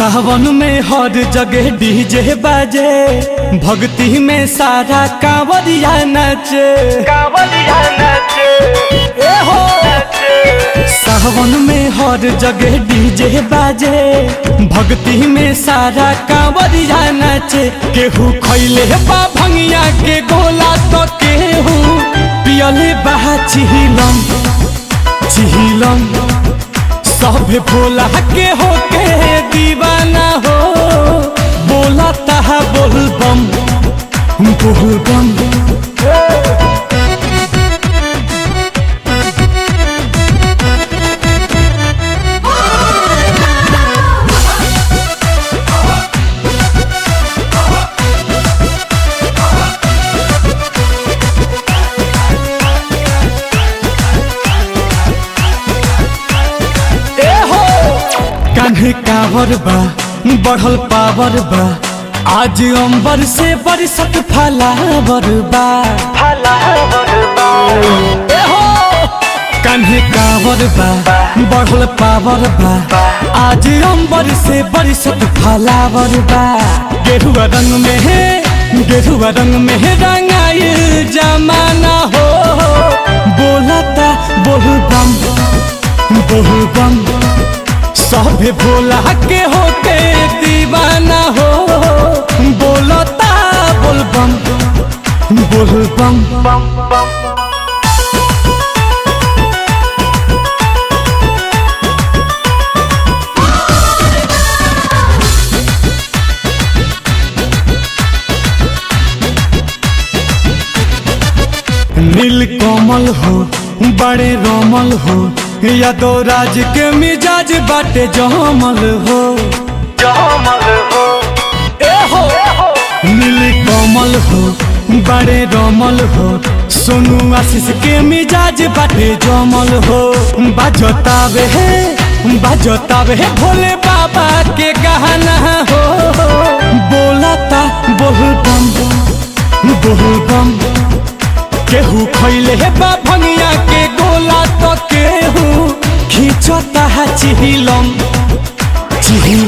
सावन में हर जगह डीजे बाजे, भक्ति में सारा कांवरिया नाचे, कांवरिया नाचे, ए हो सावन में हर जगह डीजे बाजे, भक्ति में सारा कांवरिया नाचे। केहू खैले बा भंगिया के गोला तो केहू पियले बा चिहिलम चिहिलम। सभे भोला के होके दीवाना हो, बोला तहा बोल बम बोल बम। कान्हे कावर बा बढ़ल पावर बा, आज अंबर से बरसत फलावर बा, फलावर बा। कान्हे कावर बा बढ़ल पावर बा, आज अंबर से बरसत फलावर बा। गेरुआ रंग में है, गेरुआ रंग में है रंगाइल जमाना हो, बोलता बोल बम बोल बम। सभे भोला के होके दीवाना हो, बोलता बोल बम बोल बम बम बम। नील कोमल हो बड़े रोमल हो, यादव राज के मिजाज बाटे जमल हो, जमल हो ए हो। नील कोमल हो बड़े रोमल हो, सोनू आशीष के मिजाज बाटे जमल हो। बाजतावे है भोले बाबा के गहना हो, बोलता बोल बम बोल बम। केहू खैले बा भंगिया के गोला तो केहू खींचता है चिहिलम चिहिलम।